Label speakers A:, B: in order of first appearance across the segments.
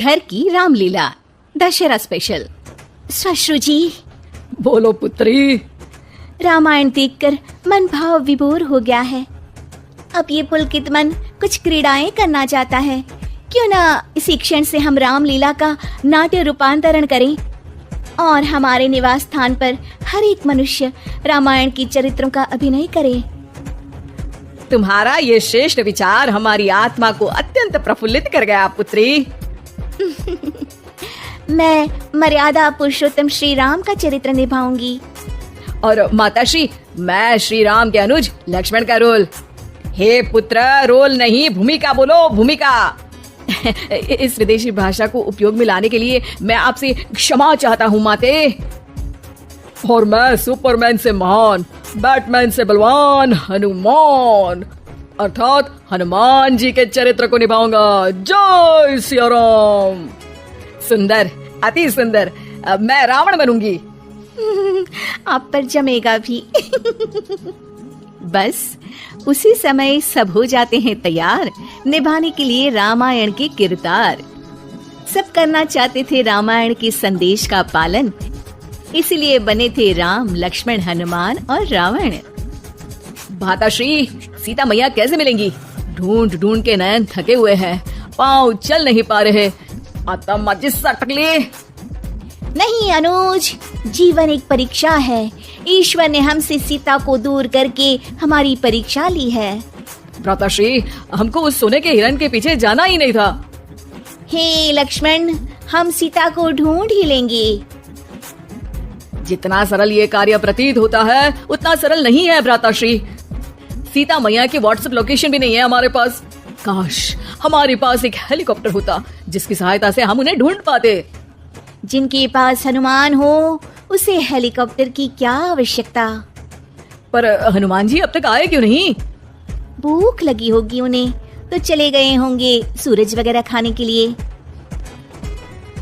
A: घर की रामलीला दशहरा स्पेशल। ससुर जी।
B: बोलो पुत्री।
A: रामायण देखकर मन भाव विभोर हो गया है। अब ये पुलकित मन कुछ क्रीड़ाएं करना चाहता है। क्यों ना इसी क्षण से हम रामलीला का नाट्य रूपांतरण करें और हमारे निवास स्थान पर हर एक मनुष्य रामायण की चरित्रों का अभिनय करे।
B: तुम्हारा ये श्रेष्ठ विचार हमारी आत्मा को अत्यंत प्रफुल्लित कर गया पुत्री।
A: मैं मर्यादा पुरुषोत्तम श्री राम का चरित्र निभाऊंगी।
B: और माताश्री, मैं श्री राम के अनुज लक्ष्मण का रोल। हे पुत्र, रोल नहीं भूमिका बोलो, भूमिका। इस विदेशी भाषा को उपयोग में लाने के लिए मैं आपसे क्षमा चाहता हूँ माते। और मैं सुपरमैन से महान, बैटमैन से बलवान हनुमान अर्थात हनुमान जी के चरित्र को निभाऊंगा। जय सिया राम। सुंदर, अति सुंदर। अब मैं रावण बनूंगी।
A: आप पर जमेगा भी। बस उसी समय सब हो जाते हैं तैयार निभाने के लिए रामायण के किरदार। सब करना चाहते थे रामायण के संदेश का पालन, इसलिए बने थे राम, लक्ष्मण, हनुमान और रावण।
B: भाताश्री, सीता मैया कैसे मिलेंगी? ढूंढ ढूंढ के नयन थके हुए हैं, पाँव चल नहीं पा रहे। आता मजिस सटकली।
A: नहीं अनुज, जीवन एक परीक्षा है। ईश्वर ने हमसे सीता को दूर करके हमारी परीक्षा ली है।
B: भ्राताश्री, हमको उस सोने के हिरण के पीछे जाना ही नहीं था।
A: हे लक्ष्मण, हम सीता को ढूंढ ही लेंगे।
B: जितना सरल ये कार्य प्रतीत होता है उतना सरल नहीं है भ्राताश्री। सीता मैया की व्हाट्सएप लोकेशन भी नहीं है हमारे पास। काश हमारे पास एक हेलीकॉप्टर होता जिसकी सहायता से हम उन्हें ढूंढ पाते।
A: जिनके पास हनुमान हो उसे हेलीकॉप्टर की क्या आवश्यकता।
B: पर हनुमान जी अब तक आए क्यों नहीं?
A: भूख लगी होगी उन्हें, तो चले गए होंगे सूरज वगैरह खाने के लिए।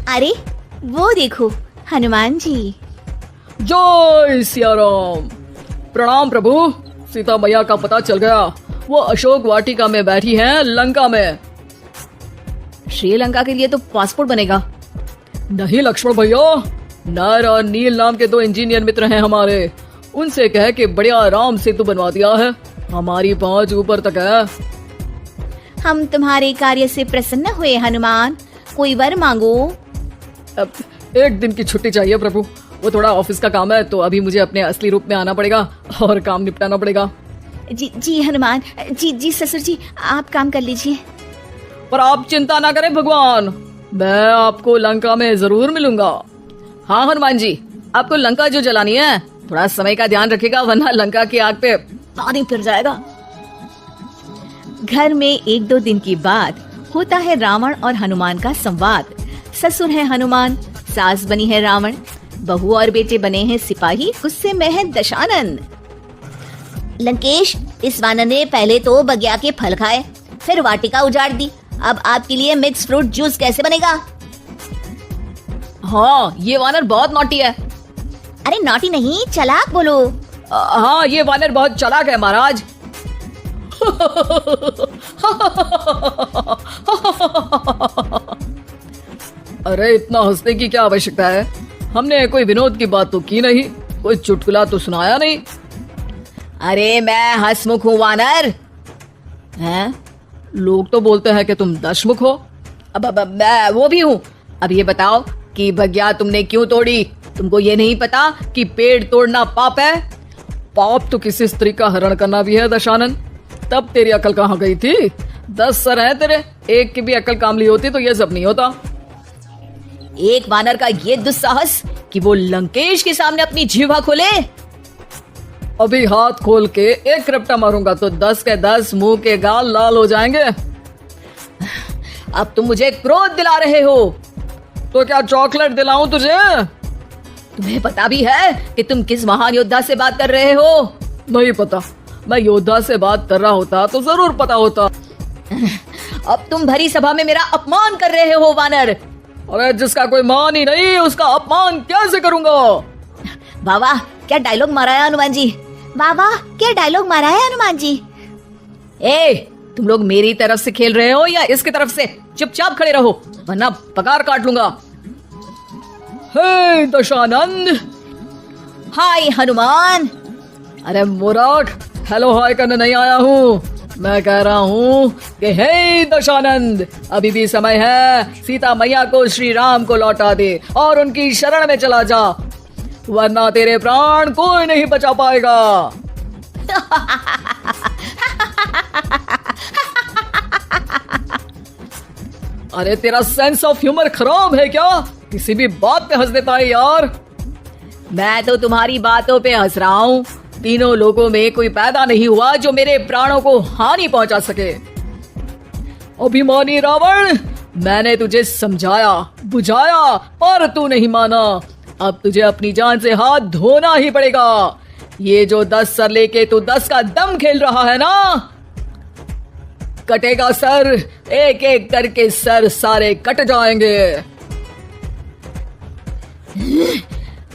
A: अरे वो देखो हनुमान जी।
B: जय सिया राम। प्रणाम प्रभु। सीता मैया का पता चल गया, वो अशोक वाटिका में बैठी हैं लंका में। श्रीलंका के लिए तो पासपोर्ट बनेगा। नहीं लक्ष्मण भैया, नर और नील नाम के 2 इंजीनियर मित्र हैं हमारे। उनसे कह के बढ़िया राम सेतु बनवा दिया है। हमारी पहुंच ऊपर तक है।
A: हम तुम्हारे कार्य से प्रसन्न हुए हनुमान, कोई वर मांगो।
B: अब 1 दिन की छुट्टी चाहिए प्रभु। वो थोड़ा ऑफिस का काम है, तो अभी मुझे अपने असली रूप में आना पड़ेगा और काम निपटाना पड़ेगा।
A: जी हनुमान जी ससुर जी, आप काम कर लीजिए।
B: पर आप चिंता ना करें भगवान, मैं आपको लंका में जरूर मिलूंगा। हाँ हनुमान जी, आपको लंका जो जलानी है थोड़ा समय का ध्यान रखिएगा, वरना लंका की आग पे पानी फिर जाएगा।
A: घर में 1-2 दिन की बाद होता है रावण और हनुमान का संवाद। ससुर है हनुमान, सास बनी है रावण, बहू और बेटे बने हैं सिपाही, गुस्से में है दशानन। लंकेश, इस वानर ने पहले तो बगिया के फल खाए, फिर वाटिका उजाड़ दी। अब आपके लिए मिक्स फ्रूट जूस कैसे बनेगा?
B: हाँ, ये वानर बहुत नॉटी है।
A: अरे नॉटी नहीं, चालाक बोलो।
B: हाँ, ये वानर बहुत चालाक है महाराज। अरे इतना हंसने की क्या आवश्यकता है? हमने कोई विनोद की बात तो की नहीं, कोई चुटकुला तो सुनाया नहीं। अरे मैं हंसमुख हूँ वानर। हैं? लोग तो बोलते हैं कि तुम दशमुख हो। अब मैं वो भी हूँ। अब ये बताओ कि बगिया तुमने क्यों तोड़ी? तुमको ये नहीं पता कि पेड़ तोड़ना पाप है? पाप तो किसी स्त्री का हरण करना भी है दशानन। तब तेरी अकल कहाँ गई थी? 10 सर हैं तेरे, एक की भी अकल काम ली होती तो ये सब नहीं होता। एक वानर का ये दुस्साहस कि वो लंकेश के सामने अपनी जीवा खोले। अभी हाथ खोल के एक रपटा मारूंगा तो 10 के 10 मुंह के गाल लाल हो जाएंगे। अब तुम मुझे क्रोध दिला रहे हो, तो क्या चॉकलेट दिलाऊं तुझे? तुम्हें पता भी है कि तुम किस महान योद्धा से बात कर रहे हो? नहीं पता। मैं योद्धा से बात कर रहा होता तो जरूर पता होता। अब तुम भरी सभा में मेरा अपमान कर रहे हो वानर। अरे जिसका कोई मान ही नहीं उसका अपमान कैसे करूंगा?
A: वाह, क्या डायलॉग मारा है हनुमान जी। वाह, क्या डायलॉग मारा है हनुमान जी।
B: तुम लोग मेरी तरफ से खेल रहे हो या इसकी तरफ से? चुपचाप खड़े रहो वरना पगार काट लूंगा। हे दशानंद।
A: हाय हनुमान।
B: अरे मूर्ख, हेलो हाय करने नहीं आया हूँ, मैं कह रहा हूँ कि हे दशानंद, अभी भी समय है, सीता मैया को श्री राम को लौटा दे और उनकी शरण में चला जा, वरना तेरे प्राण कोई नहीं बचा पाएगा। अरे तेरा सेंस ऑफ ह्यूमर खराब है क्या? किसी भी बात पे हंस देता है यार।
A: मैं तो तुम्हारी बातों पे हंस रहा हूँ।
B: तीनों लोगों में कोई पैदा नहीं हुआ जो मेरे प्राणों को हानि पहुंचा सके। अभिमानी रावण, मैंने तुझे समझाया बुझाया पर तू नहीं माना। अब तुझे अपनी जान से हाथ धोना ही पड़ेगा। ये जो 10 सर लेके तू 10 का दम खेल रहा है ना, कटेगा सर, एक एक करके सर सारे कट जाएंगे।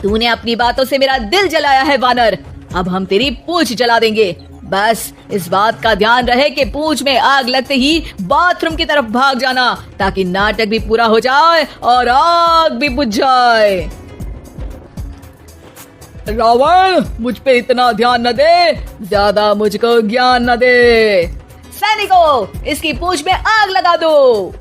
A: तूने अपनी बातों से मेरा दिल जलाया है वानर। अब हम तेरी पूंछ जला देंगे। बस इस बात का ध्यान रहे कि पूंछ में आग लगते ही बाथरूम की तरफ भाग जाना, ताकि नाटक भी पूरा हो जाए और आग भी बुझ जाए।
B: रावण, मुझ पे इतना ध्यान न दे, ज्यादा मुझको ज्ञान न दे।
A: सैनिकों, इसकी पूंछ में आग लगा दो।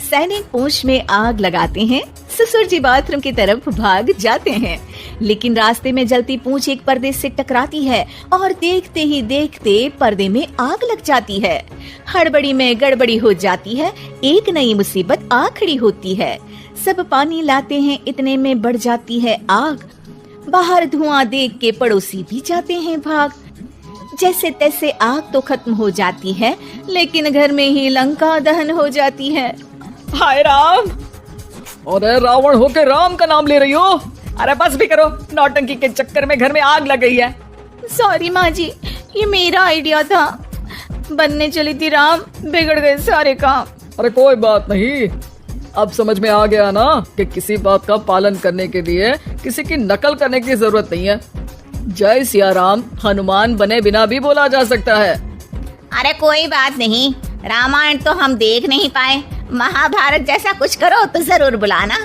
A: सैनिक पूंछ में आग लगाते हैं। ससुर जी बाथरूम की तरफ भाग जाते हैं, लेकिन रास्ते में जलती पूंछ एक पर्दे से टकराती है और देखते ही देखते पर्दे में आग लग जाती है। हड़बड़ी में गड़बड़ी हो जाती है। एक नई मुसीबत आ खड़ी होती है। सब पानी लाते हैं, इतने में बढ़ जाती है आग। बाहर धुआं देख के पड़ोसी भी जाते हैं भाग। जैसे तैसे आग तो खत्म हो जाती है, लेकिन घर में ही लंका दहन हो जाती है।
B: हाय राम। अरे रावण होके राम का नाम ले रही हो? अरे बस भी करो, नौटंकी के चक्कर में घर में आग लग गई है।
A: सॉरी माँ जी, ये मेरा आइडिया था। बनने चली थी राम, बिगड़ गए सारे काम।
B: अरे कोई बात नहीं, अब समझ में आ गया ना कि किसी बात का पालन करने के लिए किसी की नकल करने की जरूरत नहीं है। जय सिया राम हनुमान बने बिना भी बोला जा सकता है।
A: अरे कोई बात नहीं, रामायण तो हम देख नहीं पाए, महाभारत जैसा कुछ करो तो जरूर बुलाना।